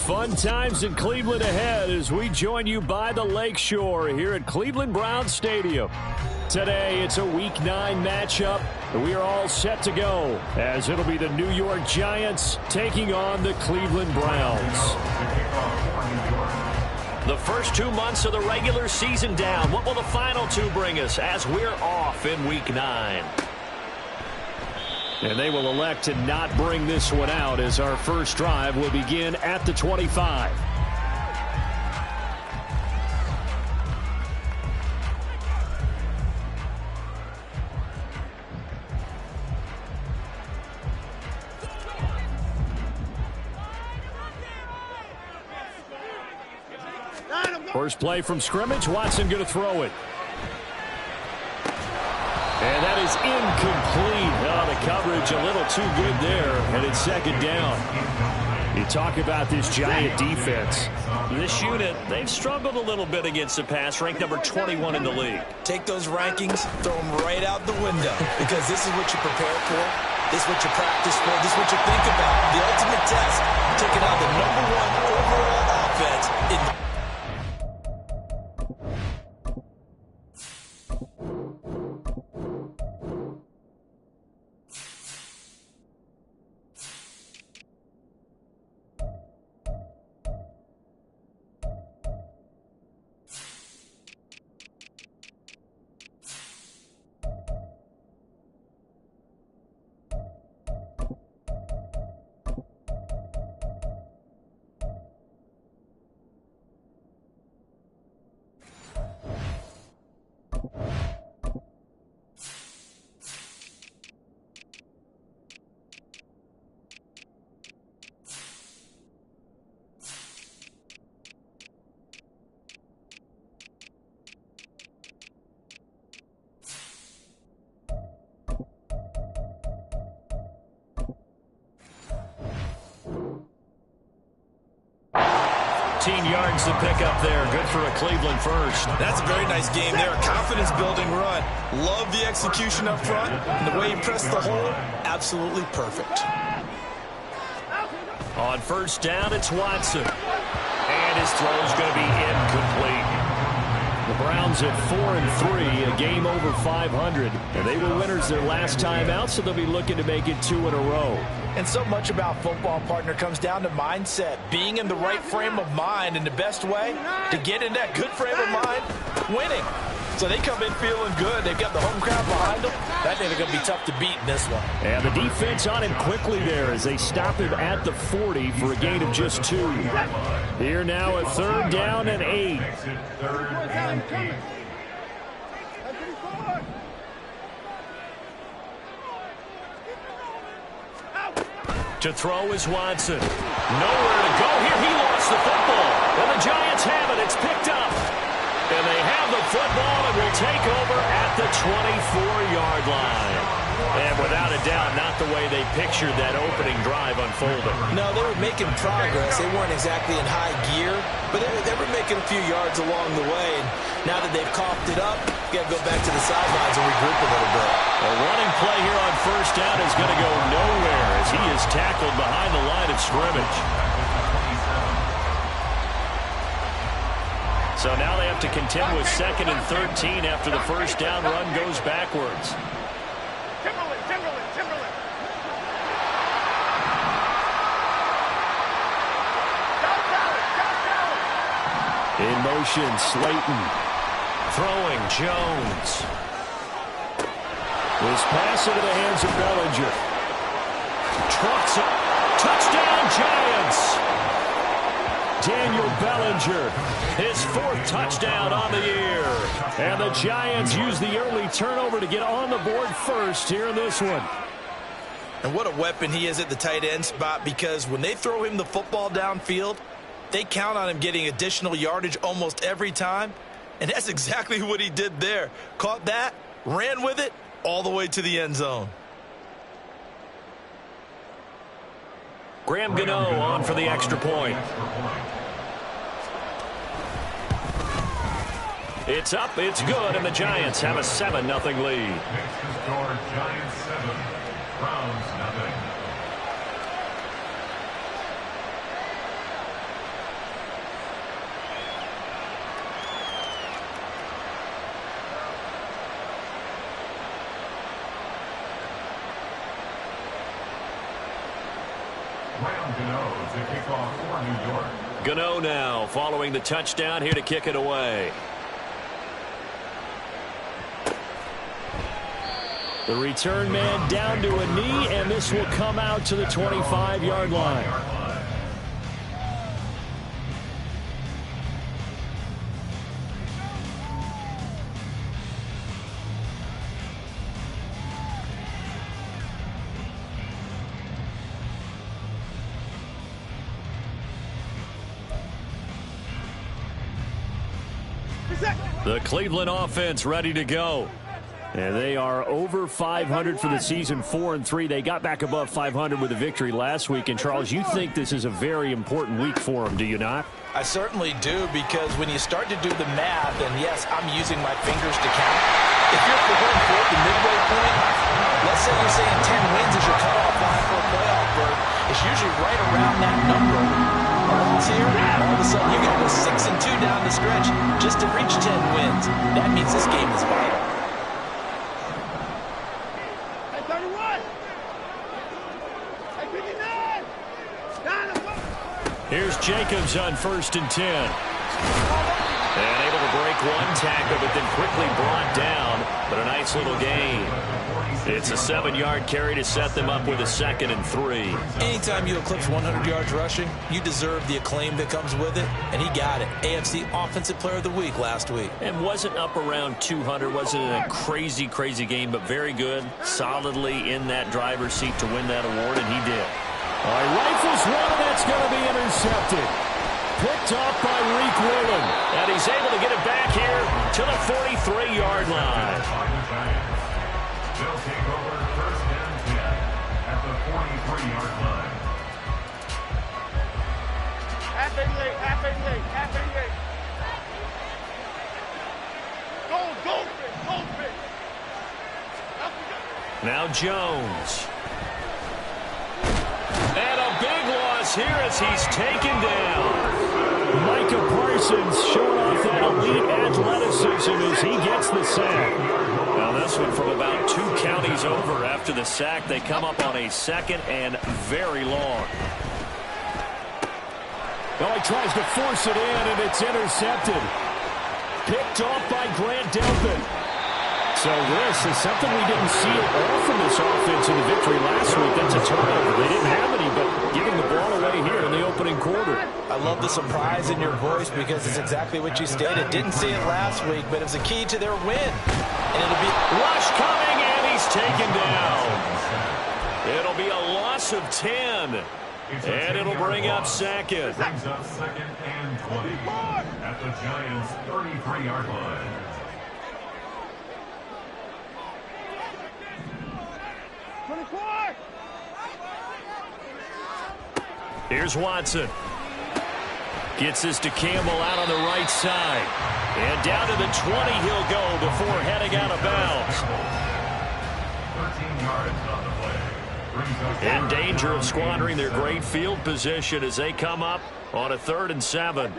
Fun times in Cleveland ahead as we join you by the Lakeshore here at Cleveland Browns Stadium. Today, it's a Week 9 matchup, and we are all set to go as it'll be the New York Giants taking on the Cleveland Browns. The first 2 months of the regular season down. What will the final 2 bring us as we're off in Week 9? And they will elect to not bring this one out as our first drive will begin at the 25. First play from scrimmage. Watson going to throw it. And that is incomplete. Oh, the coverage a little too good there, and it's second down. You talk about this Giant defense. This unit, they've struggled a little bit against the pass, ranked number 21 in the league. Take those rankings, throw them right out the window, because this is what you prepare for, this is what you practice for, this is what you think about. The ultimate test, taking out the number 1 overall offense in the yards to pick up there. Good for a Cleveland first. That's a very nice game there. A confidence-building run. Love the execution up front. And the way he pressed the hole, absolutely perfect. On first down, it's Watson. And his throw is going to be incomplete. The Browns at 4-3, a game over 500. And they were winners their last time out, so they'll be looking to make it 2 in a row. And so much about football, partner, comes down to mindset. Being in the right frame of mind, and the best way to get in that good frame of mind, winning. So they come in feeling good. They've got the home crowd behind them. I think they're going to be tough to beat in this one. And the defense on him quickly there as they stop him at the 40 for a gain of just 2. Here now a 3rd down and 8. To throw is Watson. Nowhere to go here. He lost the football. And the Giants have it. It's picked up. And they have the football and will take over at the 24-yard line. And without a doubt, not the way they pictured that opening drive unfolding. No, they were making progress. They weren't exactly in high gear, but they were making a few yards along the way. And now that they've coughed it up, you got to go back to the sidelines and regroup a little bit. A running play here on first down is going to go nowhere as he is tackled behind the line of scrimmage. So now they have to contend with 2nd and 13 after the first down run goes backwards. Timberland. In motion, Slayton. Throwing, Jones. This pass into the hands of Bellinger. Trucks up. Touchdown, Giants! Daniel Bellinger, his 4th touchdown on the year. And the Giants use the early turnover to get on the board first here in this one. And what a weapon he is at the tight end spot, because when they throw him the football downfield, they count on him getting additional yardage almost every time. And that's exactly what he did there. Caught that, ran with it, all the way to the end zone. Graham Gano on for the extra point. It's up, it's good, and the Giants have a 7-0 lead. Giants 7, Browns 0. Gano to kick off for New York. Gano now following the touchdown here to kick it away. The return man down to a knee, and this will come out to the 25-yard line. The Cleveland offense ready to go. And they are over 500 for the season, 4-3. They got back above 500 with a victory last week. And, Charles, you think this is a very important week for them, do you not? I certainly do, because when you start to do the math, and yes, I'm using my fingers to count. If you're going for the midway point, let's say you're saying 10 wins is your cutoff line for a playoff berth. It's usually right around that number. A loss here, all of a sudden you got to go 6-2 down the stretch just to reach 10 wins. That means this game is vital. Here's Jacobs on 1st and 10. And able to break one tackle, but then quickly brought down. But a nice little gain. It's a 7-yard carry to set them up with a 2nd and 3. Anytime you eclipse 100 yards rushing, you deserve the acclaim that comes with it. And he got it. AFC Offensive Player of the Week last week. And wasn't up around 200. Wasn't a crazy, crazy game, but very good. Solidly in that driver's seat to win that award, and he did. All right, rifles one, and that's going to be intercepted. Picked off by Reek Whelan. And he's able to get it back here to the 43-yard line. They'll take over 1st and 10 at the 43-yard line. Half a leg. Goldfish. Now Jones. And a big loss here as he's taken down. Micah Parsons showing off that elite athleticism as he gets the sack. Now this one from about 2 counties over after the sack. They come up on a 2nd and very long. Oh, he tries to force it in, and it's intercepted. Picked off by Grant Delpit. So this is something we didn't see at all from this offense in the victory last week. That's a turnover. They didn't have any, but giving the ball away here in the opening quarter. I love the surprise in your voice because it's exactly what you stated. Didn't see it last week, but it was a key to their win. And it'll be rush coming, and he's taken down. It'll be a loss of 10. And it'll bring up 2nd. Brings up 2nd and 20 at the Giants' 33-yard line. Here's Watson. Gets this to Campbell out on the right side. And down to the 20 he'll go before heading out of bounds. 13 yards on the play. In danger of squandering their great field position as they come up on a 3rd and 7.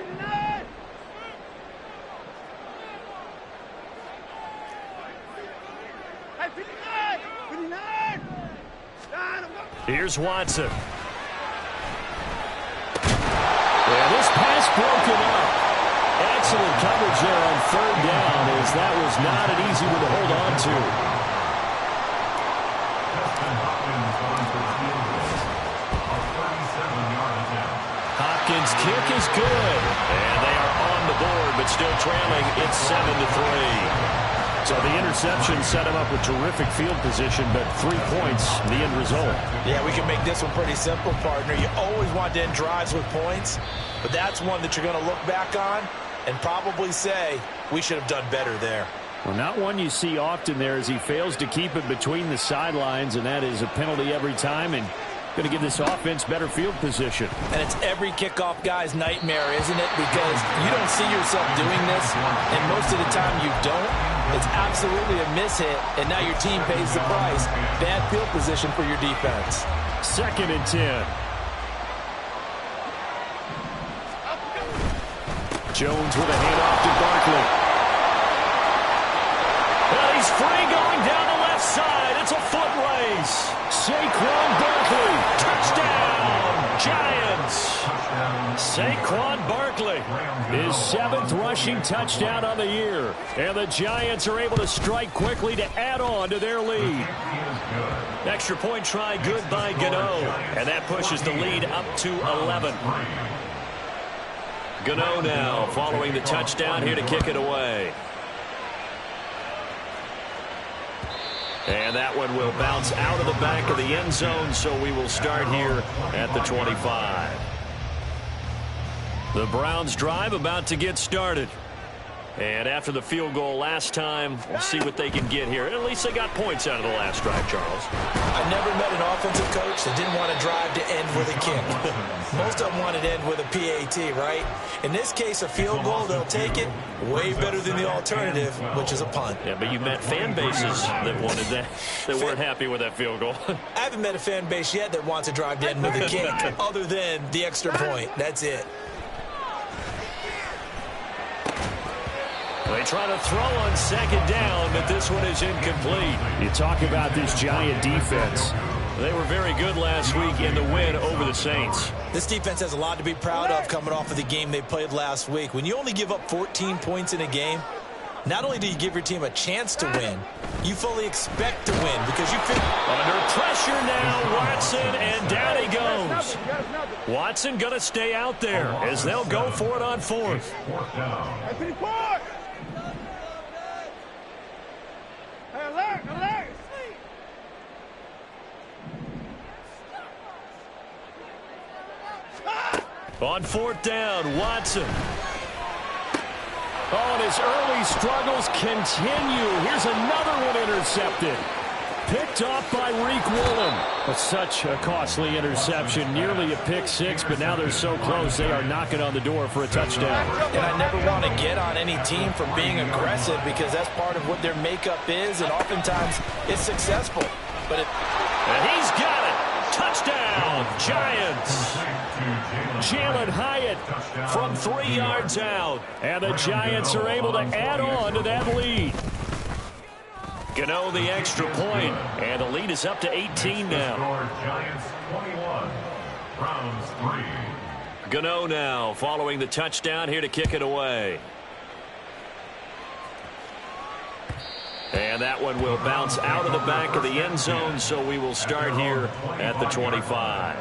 Here's Watson. And this pass broken up. Excellent coverage there on 3rd down, as that was not an easy one to hold on to. Hopkins' kick is good. And they are on the board, but still trailing. It's 7-3. So the interception set him up with terrific field position, but 3 points, the end result. Yeah, we can make this one pretty simple, partner. You always want to end drives with points, but that's one that you're going to look back on and probably say, we should have done better there. Well, not one you see often there as he fails to keep it between the sidelines, and that is a penalty every time, and going to give this offense better field position. And it's every kickoff guy's nightmare, isn't it? Because you don't see yourself doing this, and most of the time you don't. It's absolutely a mishit, and now your team pays the price. Bad field position for your defense. 2nd and 10. Jones with a handoff to Barkley. Well, he's free going down the left side. It's a foot race. Saquon Barkley, touchdown, Giants. Saquon Barkley, his 7th rushing touchdown on the year. And the Giants are able to strike quickly to add on to their lead. Extra point try good by Gano. And that pushes the lead up to 11. Gano now following the touchdown here to kick it away. And that one will bounce out of the back of the end zone, so we will start here at the 25. The Browns drive about to get started. And after the field goal last time, we'll see what they can get here. At least they got points out of the last drive, Charles. I've never met an offensive coach that didn't want to drive to end with a kick. Most of them wanted to end with a PAT, right? In this case, a field goal, they'll take it. Way better than the alternative, which is a punt. Yeah, but you met fan bases that wanted that, that weren't happy with that field goal. I haven't met a fan base yet that wants to drive to end with a kick, other than the extra point. That's it. They try to throw on second down, but this one is incomplete. You talk about this Giant defense. They were very good last week in the win over the Saints. This defense has a lot to be proud of coming off of the game they played last week. When you only give up 14 points in a game, not only do you give your team a chance to win, you fully expect to win because you feel under pressure now, Watson, and down he goes. Watson going to stay out there as they'll go for it on 4th. On 4th down, Watson. Oh, and his early struggles continue. Here's another one intercepted. Picked off by Reek Woolen. Such a costly interception, nearly a pick six, but now they're so close they are knocking on the door for a touchdown. And I never want to get on any team for being aggressive because that's part of what their makeup is, and oftentimes it's successful. But and he's got it. Touchdown, Giants. Jalen Hyatt from 3 yards out. And the Giants are able to add on to that lead. Gano the extra point, and the lead is up to 18 now. Giants 21, Browns 3. Gano now following the touchdown here to kick it away. And that one will bounce out of the back of the end zone, so we will start here at the 25.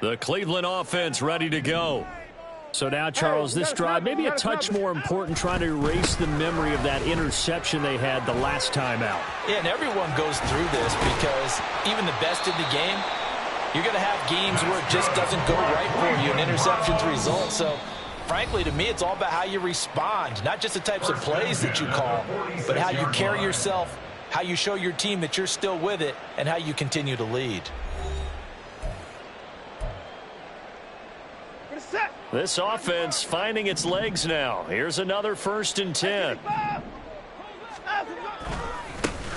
The Cleveland offense ready to go. So now, Charles, this drive maybe a touch more important, trying to erase the memory of that interception they had the last time out. yeah, and everyone goes through this because even the best in the game, you're going to have games where it just doesn't go right for you and interceptions result. So, frankly, to me, it's all about how you respond, not just the types of plays that you call, but how you carry yourself, how you show your team that you're still with it, and how you continue to lead. This offense finding its legs now. Here's another 1st and 10.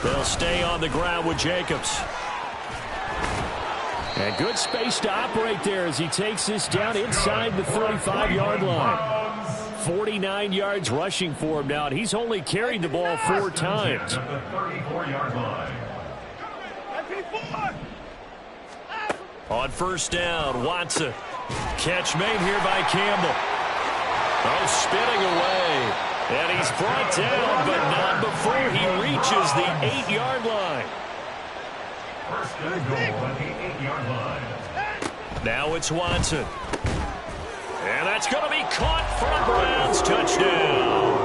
They'll stay on the ground with Jacobs. And good space to operate there as he takes this down inside the 35-yard line. 49 yards rushing for him now, and he's only carried the ball 4 times. At the 34-yard line. On 1st down, Watson. Catch made here by Campbell. Oh, spinning away. And he's brought down, but not before he reaches the 8-yard line. 1st and goal at the 8-yard line. Now it's Watson. And that's going to be caught for a Browns touchdown.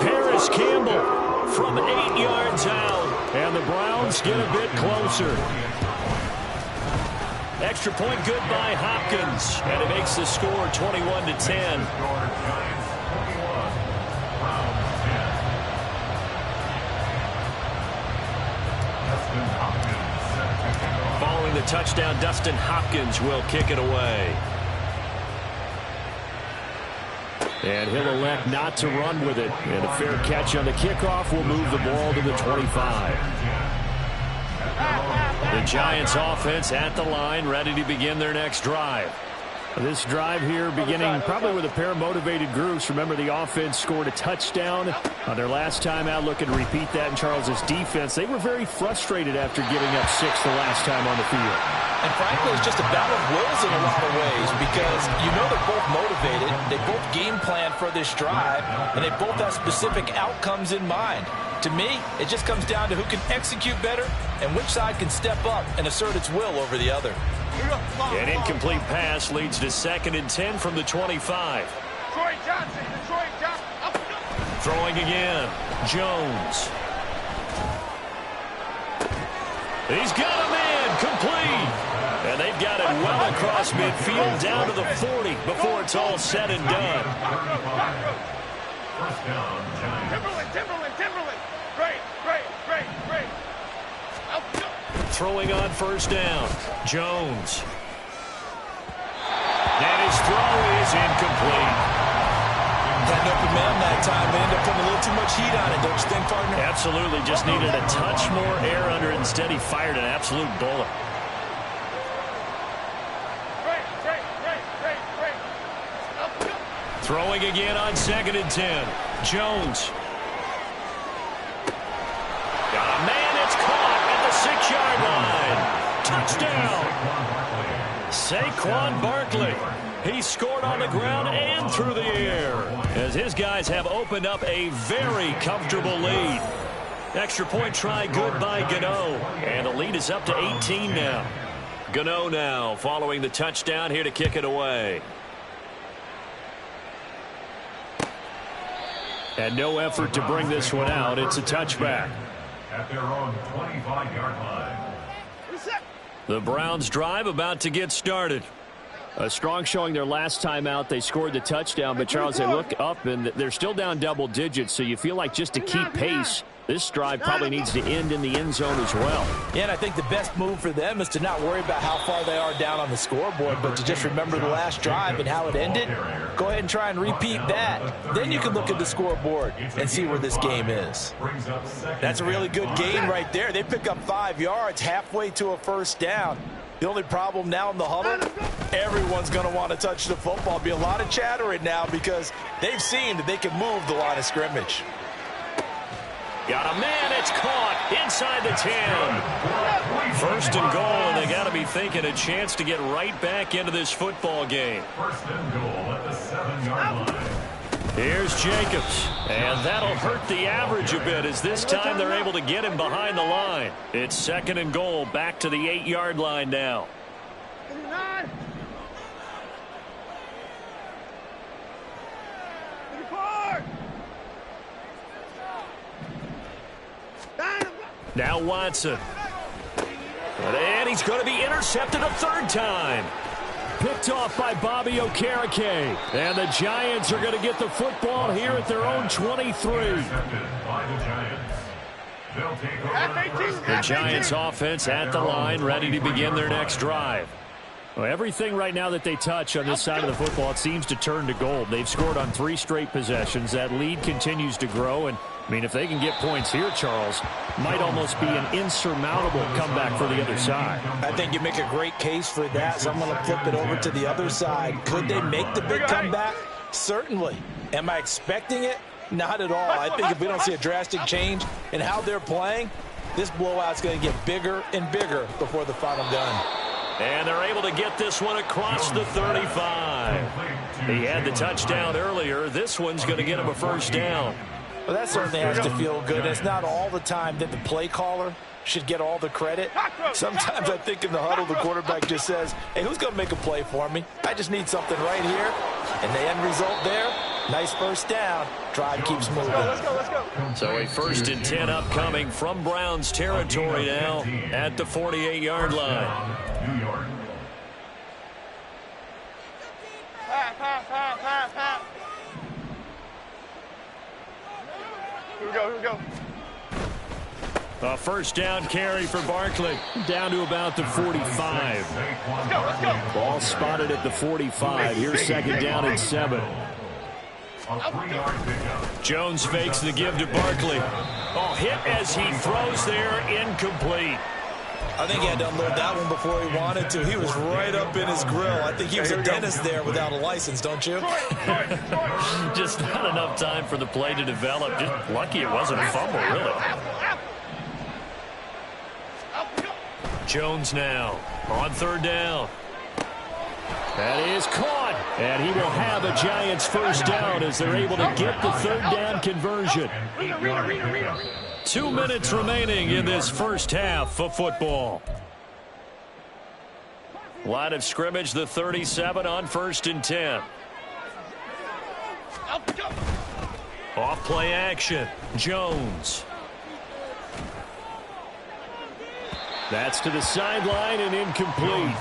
Paris Campbell from 8 yards out. And the Browns get a bit closer. Extra point good by Hopkins. And it makes the score 21-10. Following the touchdown, Dustin Hopkins will kick it away. And he'll elect not to run with it. And a fair catch on the kickoff will move the ball to the 25. The Giants offense at the line, ready to begin their next drive. This drive here beginning probably with a pair of motivated groups. Remember, the offense scored a touchdown on their last time out. Looking to repeat that in Charles' defense. They were very frustrated after giving up 6 the last time on the field. And frankly, it's just a battle of wills in a lot of ways because you know they're both motivated. They both game plan for this drive, and they both have specific outcomes in mind. To me, it just comes down to who can execute better and which side can step up and assert its will over the other. An incomplete pass leads to 2nd and 10 from the 25. Troy Johnson, Troy Johnson. Throwing again. Jones. He's got a man complete. And they've got it well across midfield down to the 40 before it's all said and done. Timberland. Great. Throwing on first down. Jones. And his throw is incomplete. Got an open man that time. They end up putting a little too much heat on it, don't you think, partner? Absolutely. Just needed a touch more air under it. Instead, he fired an absolute bullet. Throwing again on 2nd and 10. Jones. Got a man. It's caught at the 6-yard line. Touchdown. Saquon Barkley. He scored on the ground and through the air as his guys have opened up a very comfortable lead. Extra point try good by Gano. And the lead is up to 18 now. Gano now following the touchdown here to kick it away. And no effort to bring this one out. It's a touchback. At their own 25-yard line. The Browns drive about to get started. A strong showing their last time out. They scored the touchdown, but Charles, they look up and they're still down double digits, so you feel like just to keep pace, this drive probably needs to end in the end zone as well. Yeah, and I think the best move for them is to not worry about how far they are down on the scoreboard, but to just remember the last drive and how it ended. Go ahead and try and repeat that. Then you can look at the scoreboard and see where this game is. That's a really good gain right there. They pick up 5 yards halfway to a first down. The only problem now in the huddle, everyone's going to want to touch the football. Be a lot of chattering now because they've seen that they can move the line of scrimmage. Got a man. It's caught inside the 10. First and goal, and they got to be thinking a chance to get right back into this football game. First and goal at the 7-yard line. Here's Jacobs, and that'll hurt the average a bit as this time they're able to get him behind the line. It's 2nd and goal, back to the 8-yard line now. Now Watson. And he's going to be intercepted a 3rd time. Picked off by Bobby Okereke. And the Giants are going to get the football here at their own 23. The Giants offense at the line, ready to begin their next drive. Well, everything right now that they touch on this side of the football, it seems to turn to gold. They've scored on 3 straight possessions. That lead continues to grow. And, I mean, if they can get points here, Charles, might almost be an insurmountable comeback for the other side. I think you make a great case for that, so I'm going to flip it over to the other side. Could they make the big comeback? Certainly. Am I expecting it? Not at all. I think if we don't see a drastic change in how they're playing, this blowout's going to get bigger and bigger before the final gun. And they're able to get this one across the 35. He had the touchdown earlier. This one's going to get him a first down. Well, that certainly has to feel good. It's not all the time that the play caller should get all the credit. Sometimes I think in the huddle, the quarterback just says, hey, who's going to make a play for me? I just need something right here. And the end result there, nice first down. Drive keeps moving. Let's go. So a 1st and 10 upcoming from Browns territory now at the 48-yard line. New York. Pass. Here we go. A first down carry for Barkley. Down to about the 45. Let's go. Ball spotted at the 45. Here's 2nd down and 7. A 3-yard pickup. Jones fakes the give to Barkley. Oh, hit as he throws there, incomplete. I think he had to unload that one before he wanted to. He was right up in his grill. I think he was a dentist there without a license, don't you? Just not enough time for the play to develop. Just lucky it wasn't a fumble, really. Jones now on third down. That is caught. And he will have a Giants first down as they're able to get the third down conversion. 2 minutes remaining in this first half of football. Line of scrimmage, the 37 on 1st and 10. Off play action. Jones. That's to the sideline and incomplete.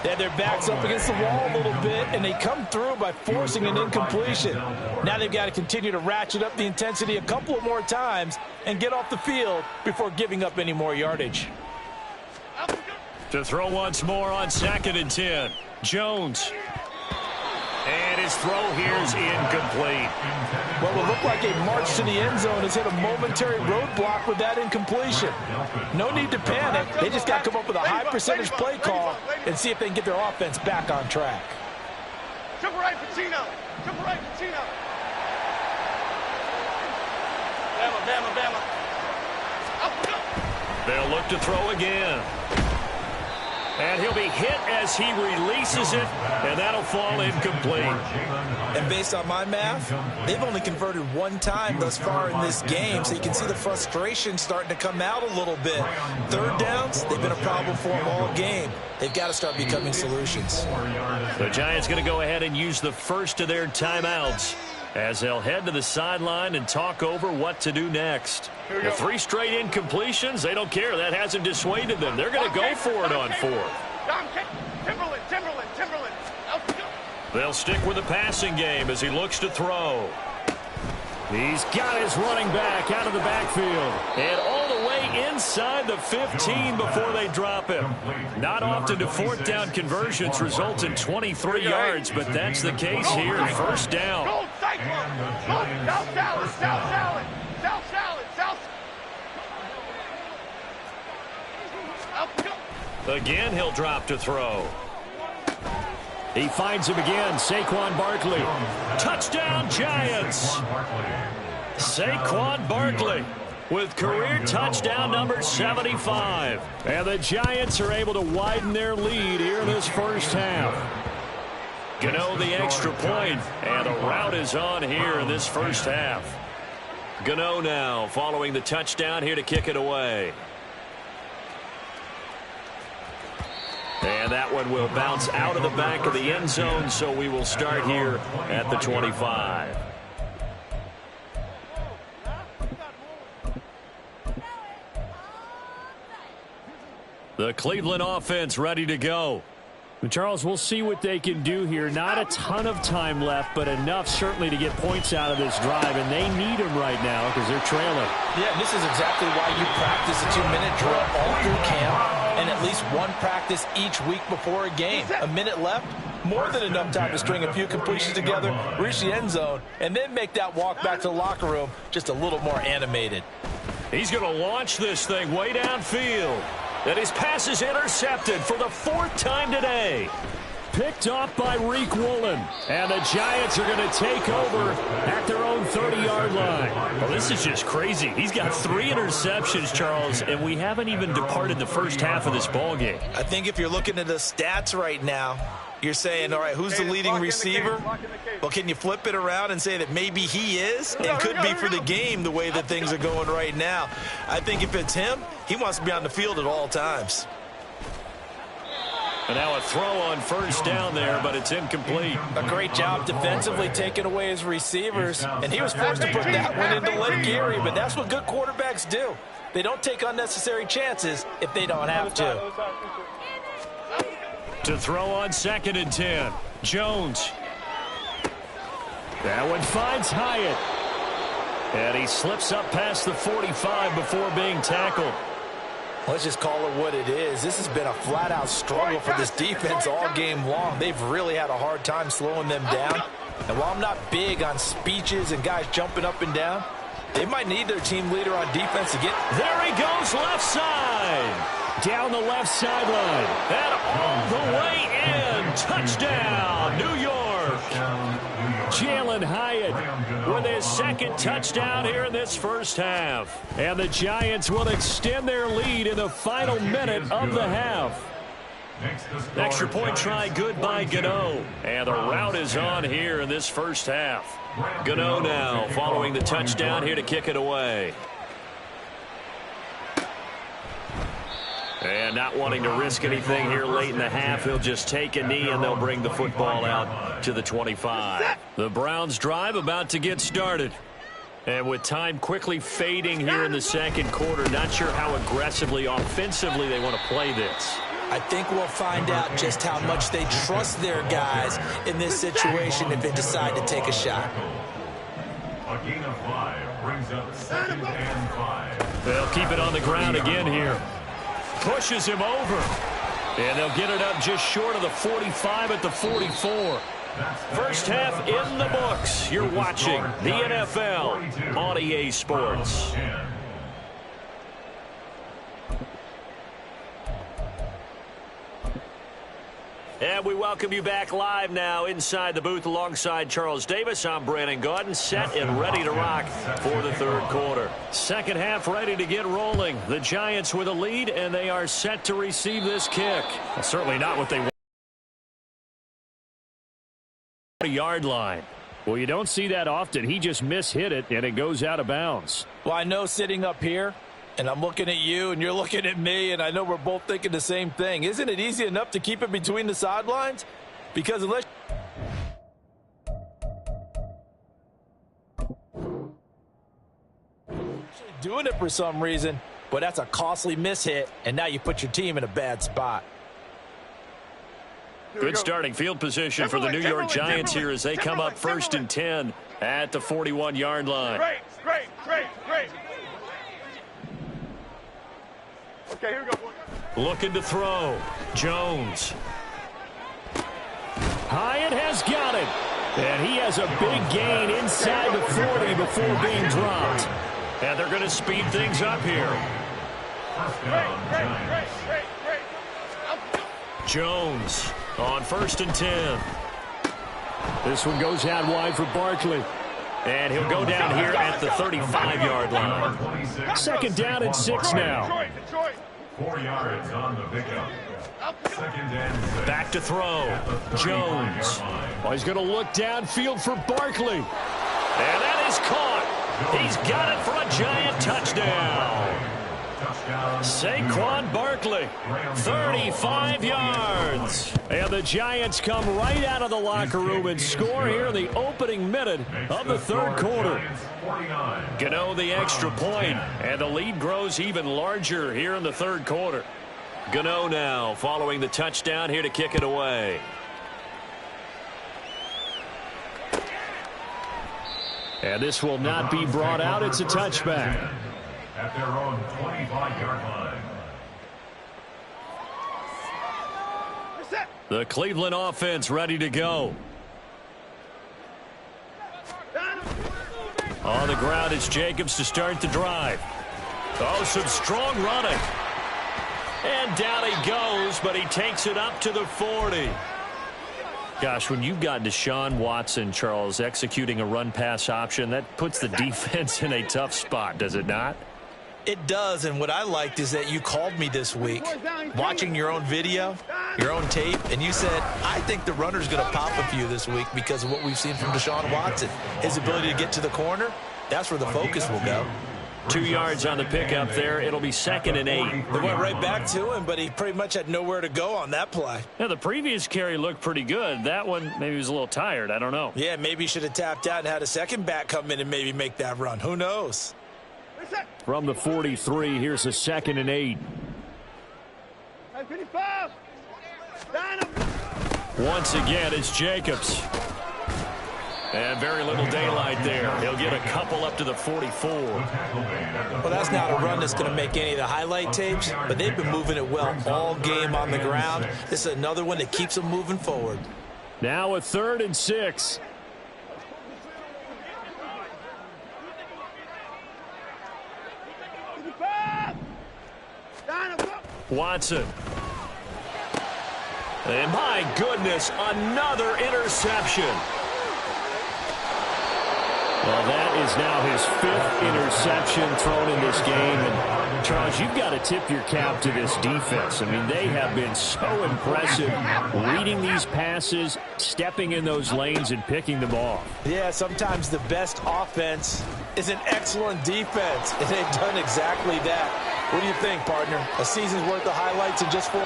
They had their backs up against the wall a little bit, and they come through by forcing an incompletion. Now they've got to continue to ratchet up the intensity a couple of more times and get off the field before giving up any more yardage. To throw once more on 2nd and 10. Jones. And his throw here is incomplete. What will look like a march to the end zone has hit a momentary roadblock with that incompletion. No need to panic. They just got to come up with a high percentage play call and see if they can get their offense back on track. Jump right, Pacino. Jump right, Pacino. Bama. They'll look to throw again. And he'll be hit as he releases it, and that'll fall incomplete. And based on my math, they've only converted one time thus far in this game, so you can see the frustration starting to come out a little bit. Third downs, they've been a problem for them all game. They've got to start becoming solutions. The Giants going to go ahead and use the first of their timeouts as they'll head to the sideline and talk over what to do next. The 3 straight incompletions, they don't care. That hasn't dissuaded them. They're going to go for it on 4th. Timberland. They'll stick with the passing game as he looks to throw. He's got his running back out of the backfield. And all the way inside the 15 before they drop him. Not often do 4th down conversions result in 23 yards, but that's the case here. First down. Gold Cyclone. South Salad. Again, he'll drop to throw. He finds him again, Saquon Barkley. Touchdown, Giants! Saquon Barkley with career touchdown number 75. And the Giants are able to widen their lead here in this first half. Gano the extra point, and the route is on here in this first half. Gano now following the touchdown here to kick it away. And that one will bounce out of the back of the end zone, so we will start here at the 25. The Cleveland offense ready to go. Charles, we'll see what they can do here. Not a ton of time left, but enough certainly to get points out of this drive, and they need them right now because they're trailing. Yeah, and this is exactly why you practice a 2-minute drill all through camp and at least one practice each week before a game. A minute left, more than enough time to string a few completions together, reach the end zone, and then make that walk back to the locker room just a little more animated. He's going to launch this thing way downfield. And his pass is intercepted for the 4th time today. Picked off by Reek Woolen. And the Giants are going to take over at their own 30-yard line. Well, this is just crazy. He's got 3 interceptions, Charles, and we haven't even departed the first half of this ballgame. I think if you're looking at the stats right now, you're saying, all right, who's the leading receiver? Well, can you flip it around and say that maybe he is? It could be for the game the way that things are going right now. I think if it's him, he wants to be on the field at all times. And now a throw on first down there, but it's incomplete. A great job defensively taking away his receivers, and he was forced to put that one into Lake Erie, but that's what good quarterbacks do. They don't take unnecessary chances if they don't have to. To throw on 2nd and 10. Jones. That one finds Hyatt. And he slips up past the 45 before being tackled. Let's just call it what it is. This has been a flat-out struggle for this defense all game long. They've really had a hard time slowing them down. And while I'm not big on speeches and guys jumping up and down, they might need their team leader on defense to get... There he goes, left side. Down the left sideline. And all the way in. Touchdown, New York. Jalen Hyatt With his second touchdown here in this first half. And the Giants will extend their lead in the final minute of the half. Extra point try good by Gano. And the route is on here in this first half. Gano now following the touchdown here to kick it away. And not wanting to risk anything here late in the half, he'll just take a knee and they'll bring the football out to the 25. The Browns drive about to get started. And with time quickly fading here in the second quarter, not sure how aggressively, offensively they want to play this. I think we'll find out just how much they trust their guys in this situation if they decide to take a shot. A gain of 5 brings up 2nd and 5. They'll keep it on the ground again here. Pushes him over. And they'll get it up just short of the 45 at the 44. First half in the books. You're watching the NFL on EA Sports. And we welcome you back live now inside the booth alongside Charles Davis. I'm Brandon Gaudin, set and ready to rock for the third quarter. Second half ready to get rolling. The Giants with a lead, and they are set to receive this kick. Well, certainly not what they want. Yard line. Well, you don't see that often. He just mishit it, and it goes out of bounds. Well, I know sitting up here, and I'm looking at you, and you're looking at me, and I know we're both thinking the same thing. Isn't it easy enough to keep it between the sidelines? Because unless you're doing it for some reason, but that's a costly mishit, and now you put your team in a bad spot. Good starting field position for the New York Giants here as they come up 1st and 10 at the 41-yard line. Great. Okay, here we go, boys. Looking to throw. Jones. Hyatt has got it. And he has a big gain inside the 40 before being dropped. And they're going to speed things up here. Great. Jones on 1st and 10. This one goes out wide for Barkley. And he'll go down here at the 35-yard line. 2nd down and 6 now. Detroit. 4 yards on the pickup. 2nd and 6. Back to throw. Jones. Oh, he's going to look downfield for Barkley. And that is caught. He's got it for a Giant touchdown. Saquon Barkley, 35 yards. And the Giants come right out of the locker room and score here in the opening minute of the third quarter. Gano the extra point, and the lead grows even larger here in the third quarter. Gano now following the touchdown here to kick it away. And this will not be brought out. It's a touchback. At their own 25-yard line. The Cleveland offense ready to go. On the ground, it's Jacobs to start the drive. Oh, some strong running. And down he goes, but he takes it up to the 40. Gosh, when you've got Deshaun Watson, Charles, executing a run-pass option, that puts the defense in a tough spot, does it not? It does, and what I liked is that you called me this week, watching your own video, your own tape, and you said, I think the runner's going to pop a few this week because of what we've seen from Deshaun Watson. His ability to get to the corner, that's where the focus will go. 2 yards on the pickup there. It'll be 2nd and 8. They went right back to him, but he pretty much had nowhere to go on that play. Yeah, the previous carry looked pretty good. That one, maybe he was a little tired. I don't know. Yeah, maybe he should have tapped out and had a second back come in and maybe make that run. Who knows? From the 43, here's a 2nd and 8. 55. Once again, it's Jacobs. And very little daylight there. He'll get a couple up to the 44. Well, that's not a run that's going to make any of the highlight tapes, but they've been moving it well all game on the ground. This is another one that keeps them moving forward. Now a 3rd and 6. Watson. And my goodness, another interception. Well, that is now his 5th interception thrown in this game. And, Charles, you've got to tip your cap to this defense. I mean, they have been so impressive reading these passes, stepping in those lanes, and picking them off. Yeah, sometimes the best offense is an excellent defense, and they've done exactly that. What do you think, partner? A season's worth of highlights in just 4.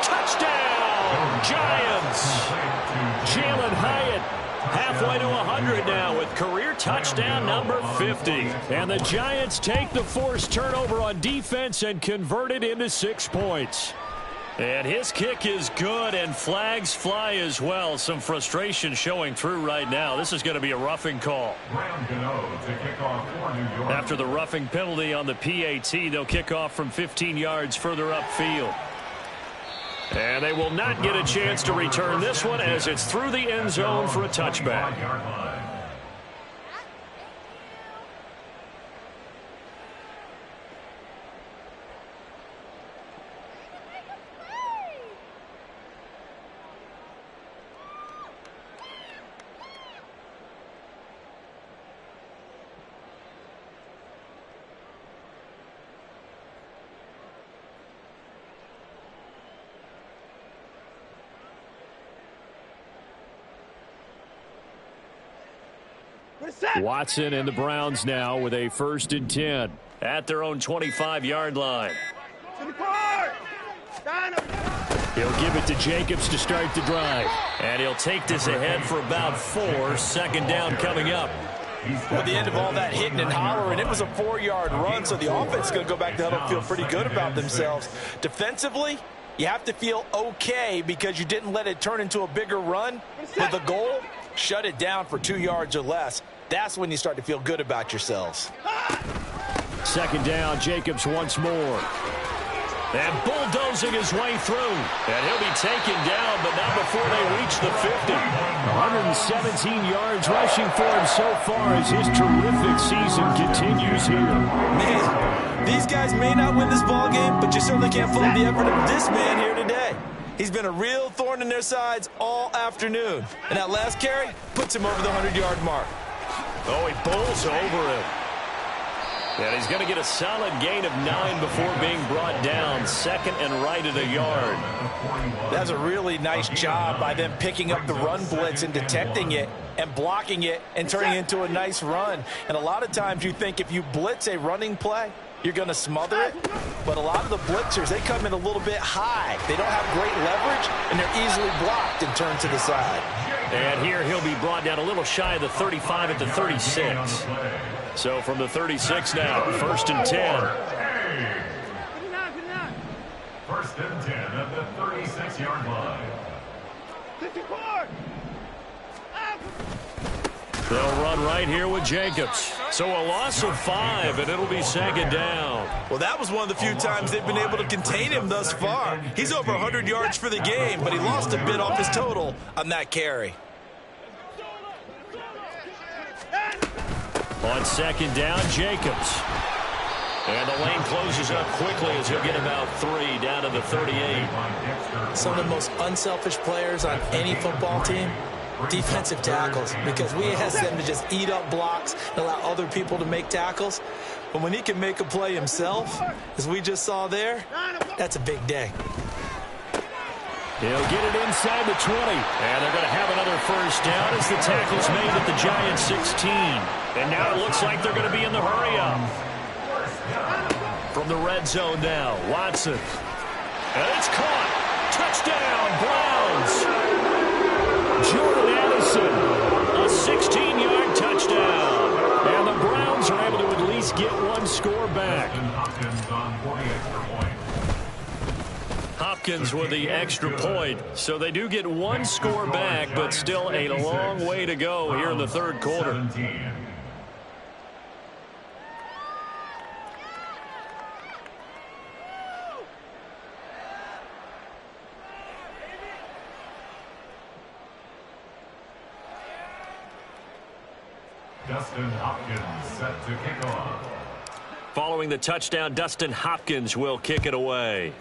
Touchdown, Giants! Jalen Hyatt halfway to 100 now with career touchdown number 50. And the Giants take the forced turnover on defense and convert it into 6 points. And his kick is good, and flags fly as well. Some frustration showing through right now. This is going to be a roughing call. After the roughing penalty on the PAT, they'll kick off from 15 yards further upfield. And they will not get a chance to return this one as it's through the end zone for a touchback. Watson and the Browns now with a 1st and 10. At their own 25-yard line. He'll give it to Jacobs to start the drive. And he'll take this ahead for about 4. 2nd down coming up. At the end of all that hitting and hollering, it was a 4-yard run, so the offense is going to go back to huddle and feel pretty good about themselves. Defensively, you have to feel okay because you didn't let it turn into a bigger run. But the goal, shut it down for 2 yards or less. That's when you start to feel good about yourselves. 2nd down, Jacobs once more. And bulldozing his way through. And he'll be taken down, but not before they reach the 50. 117 yards rushing for him so far as his terrific season continues here. Man, these guys may not win this ball game, but you certainly can't fault the effort of this man here today. He's been a real thorn in their sides all afternoon. And that last carry puts him over the 100-yard mark. Oh, he bowls over him. And he's going to get a solid gain of 9 before being brought down. 2nd and right at a yard. That's a really nice job by them picking up the run blitz and detecting it and blocking it and turning it into a nice run. And a lot of times you think if you blitz a running play, you're going to smother it. But a lot of the blitzers, they come in a little bit high. They don't have great leverage, and they're easily blocked and turned to the side. And here he'll be brought down a little shy of the 35 at the 36. So from the 36 now, 1st and 10. 1st and 10 at the 36-yard line. They'll run right here with Jacobs. So a loss of 5, and it'll be 2nd down. Well, that was one of the few times they've been able to contain him thus far. He's over 100 yards for the game, but he lost a bit off his total on that carry. On 2nd down, Jacobs. And the lane closes up quickly as he'll get about 3 down to the 38. Some of the most unselfish players on any football team, defensive tackles, because we ask them to just eat up blocks and allow other people to make tackles. But when he can make a play himself, as we just saw there, that's a big day. He'll get it inside the 20. And they're going to have another 1st down as the tackle's made at the Giants 16. And now it looks like they're going to be in the hurry-up. From the red zone now, Watson. And it's caught. Touchdown, Browns. Jordan Addison. A 16-yard touchdown. And the Browns are able to at least get 1 score back. Hopkins with the extra point. So they do get 1 score back, but still a long way to go here in the 3rd quarter. Dustin Hopkins set to kick off. Following the touchdown, Dustin Hopkins will kick it away.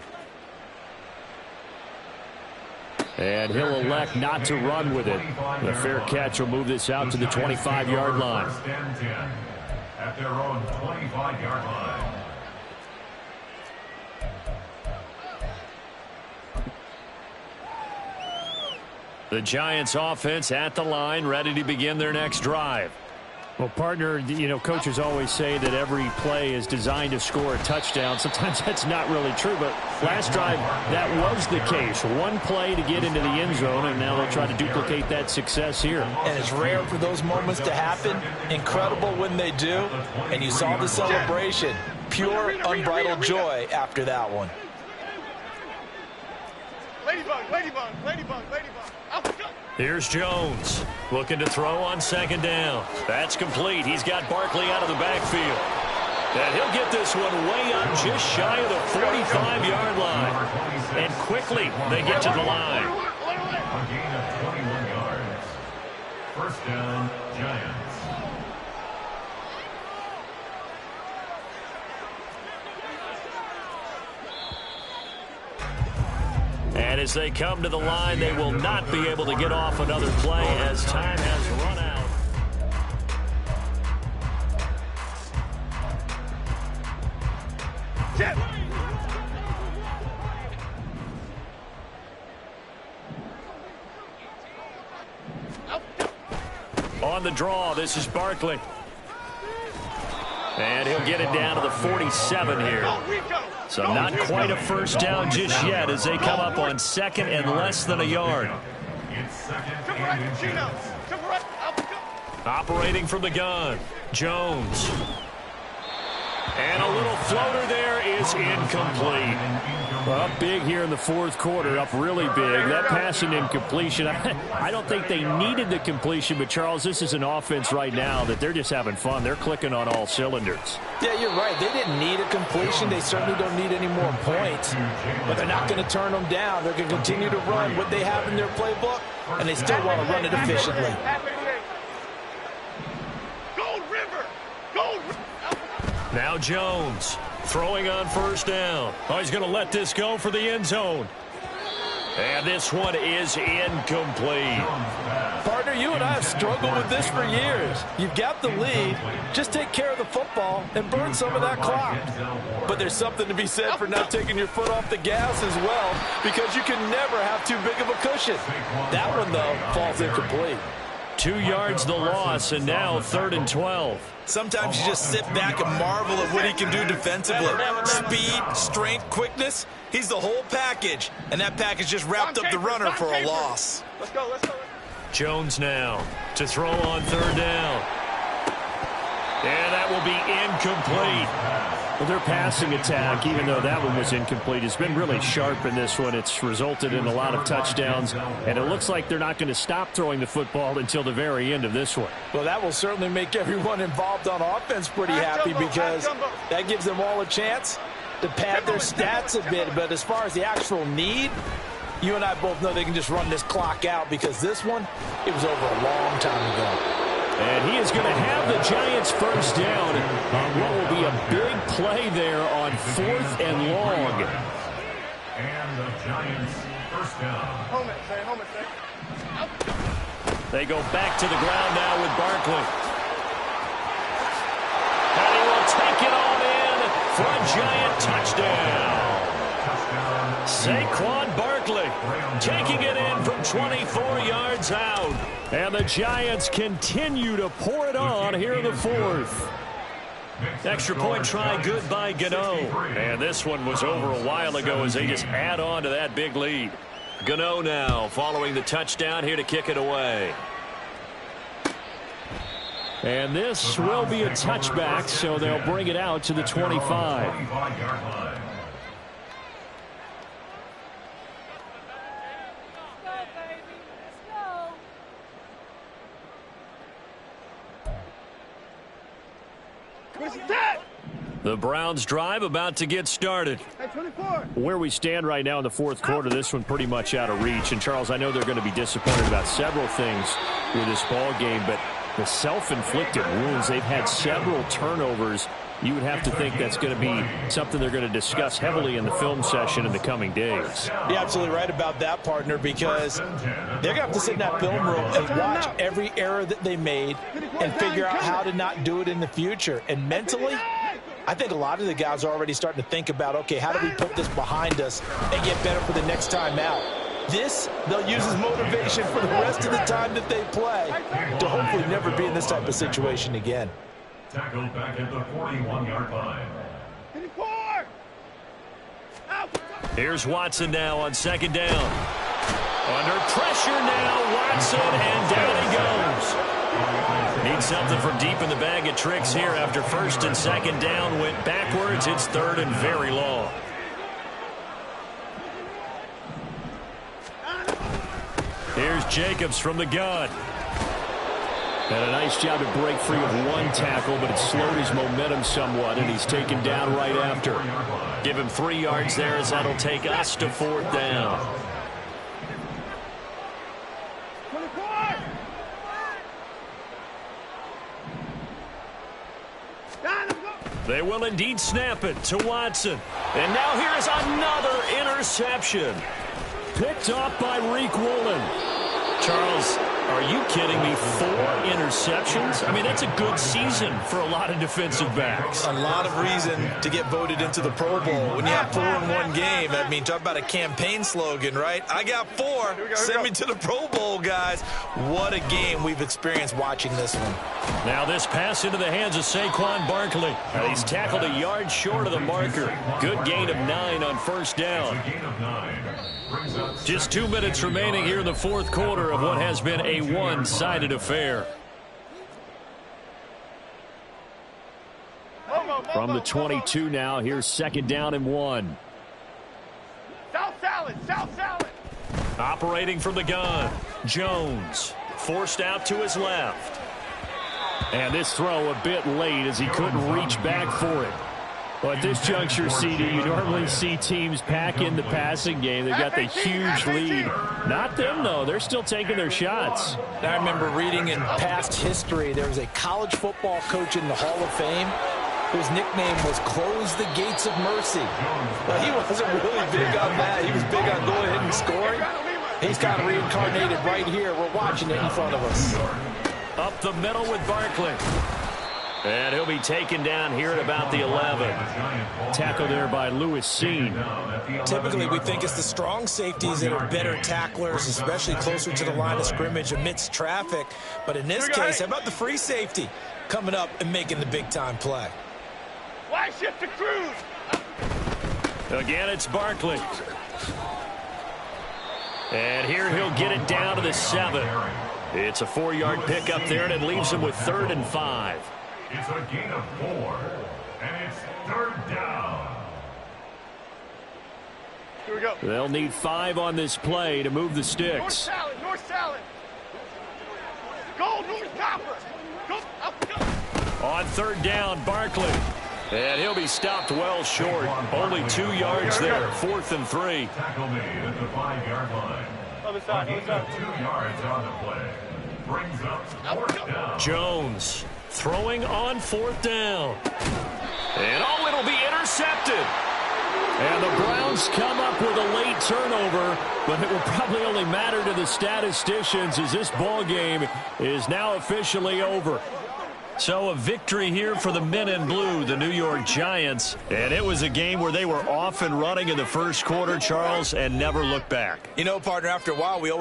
And he'll elect not to run with it. The fair catch will move this out to the 25-yard line. First and 10 at their own 25-yard line. The Giants offense at the line, ready to begin their next drive. Well, partner, you know, coaches always say that every play is designed to score a touchdown. Sometimes that's not really true, but last drive, that was the case. One play to get into the end zone, and now they'll try to duplicate that success here. And it's rare for those moments to happen. Incredible when they do. And you saw the celebration. Pure, unbridled joy after that one. Ladybug, ladybug, ladybug, ladybug. Out, go. Here's Jones looking to throw on second down. That's complete. He's got Barkley out of the backfield. And he'll get this one way up just shy of the 45-yard line. And quickly they get to the line. A gain of 21 yards. First down, Giants. And as they come to the line, they will not be able to get off another play as time has run out. Jet. On the draw, this is Barkley. And he'll get it down to the 47 here. So not quite a first down just yet as they come up on second and less than a yard. It's second Jump right, and Pacino. inches. Jump right. Out, go. Operating from the gun, Jones. And a little floater there is incomplete. Up big here in the fourth quarter, up really big. That passing incompletion, I don't think they needed the completion, but Charles, this is an offense right now that they're just having fun. They're clicking on all cylinders. Yeah, you're right. They didn't need a completion. They certainly don't need any more points. But they're not going to turn them down. They're going to continue to run what they have in their playbook, and they still want to run it efficiently. Gold River. Gold River. Now Jones throwing on first down. Oh, he's going to let this go for the end zone. And this one is incomplete. Partner, you and I have struggled with this for years. You've got the lead. Just take care of the football and burn some of that clock. But there's something to be said for not taking your foot off the gas as well, because you can never have too big of a cushion. That one, though, falls incomplete. 2 yards the loss, and now 3rd and 12. Sometimes you just sit back and marvel at what he can do defensively. Speed, strength, quickness. He's the whole package. And that package just wrapped up the runner for a loss. Let's go, let's go. Jones now to throw on 3rd down. And that will be incomplete. Well, their passing attack, even though that one was incomplete, has been really sharp in this one. It's resulted in a lot of touchdowns, and it looks like they're not going to stop throwing the football until the very end of this one. Well, that will certainly make everyone involved on offense pretty happy, because that gives them all a chance to pad their stats a bit. But as far as the actual need, you and I both know they can just run this clock out, because this one, it was over a long time ago. And he is going to have the Giants first down on what will be a big play there on 4th and long. And the Giants first down. Home it, say, home it, say. They go back to the ground now with Barkley. And he will take it on in for a Giant touchdown. Saquon Barkley taking it in from 24 yards out. And the Giants continue to pour it on here in the 4th. Extra point try good by Gano. And this one was over a while ago as they just add on to that big lead. Gano now following the touchdown here to kick it away. And this will be a touchback, so they'll bring it out to the 25. 25-yard line. Where's that? The Browns drive about to get started. Hey, 24. Where we stand right now in the 4th quarter, this one pretty much out of reach. And, Charles, I know they're going to be disappointed about several things with this ball game, but the self-inflicted wounds, they've had several turnovers you would have to think that's going to be something they're going to discuss heavily in the film session in the coming days. You're absolutely right about that, partner, because they're going to have to sit in that film room and watch every error that they made and figure out how to not do it in the future. And mentally, I think a lot of the guys are already starting to think about, okay, how do we put this behind us and get better for the next time out? This, they'll use as motivation for the rest of the time that they play to hopefully never be in this type of situation again. Tackled back at the 41-yard line. Here's Watson now on second down. Under pressure now, Watson, and down he goes. Needs something from deep in the bag of tricks here after first and second down went backwards. It's third and very long. Here's Jacobs from the gun. And a nice job to break free of one tackle, but it slowed his momentum somewhat, and he's taken down right after. Give him 3 yards there as that'll take us to fourth down. They will indeed snap it to Watson. And now here is another interception. Picked off by Reek Woolen. Charles, are you kidding me? 4 interceptions? I mean, that's a good season for a lot of defensive backs. A lot of reason to get voted into the Pro Bowl. When you have 4 in one game, I mean, talk about a campaign slogan, right? I got 4. Send me to the Pro Bowl, guys. What a game we've experienced watching this one. Now this pass into the hands of Saquon Barkley. He's tackled a yard short of the marker. Good gain of 9 on first down. Just 2 minutes remaining here in the fourth quarter of what has been a one-sided affair. From the 22 now, here's second down and 1. South salad, south salad. Operating from the gun, Jones forced out to his left. And this throw a bit late as he couldn't reach back for it. Well, at this juncture, CD, you normally see teams pack in the passing game. They've got the huge lead. Not them, though. They're still taking their shots. I remember reading in past history, there was a college football coach in the Hall of Fame whose nickname was Close the Gates of Mercy. Well, he wasn't really big on that. He was big on going ahead and scoring. He's kind of reincarnated right here. We're watching it in front of us. Up the middle with Barkley. And he'll be taken down here at about the 11. Tackle there by Lewis Seen. Typically, we think it's the strong safeties that are better tacklers, especially closer to the line of scrimmage amidst traffic. But in this case, how about the free safety coming up and making the big-time play? Why shift to Cruz? Again, it's Barkley. And here he'll get it down to the 7. It's a 4-yard pickup there, and it leaves him with 3rd and 5. It's a gain of 4, and it's 3rd down. Here we go. They'll need 5 on this play to move the North sticks. salad, north salad. Gold, north copper. Go, up, go. On 3rd down, Barkley. And he'll be stopped well short. Only 2 yards there. 4th and 3. Tackle made at the 5-yard line. Other side, A other gain side. of 2 yards on the play. Brings up 4th down. Jones throwing on 4th down. And oh, it'll be intercepted. And the Browns come up with a late turnover, but it will probably only matter to the statisticians as this ball game is now officially over. So a victory here for the men in blue, the New York Giants. And it was a game where they were off and running in the first quarter, Charles, and never looked back. You know, partner, after a while, we always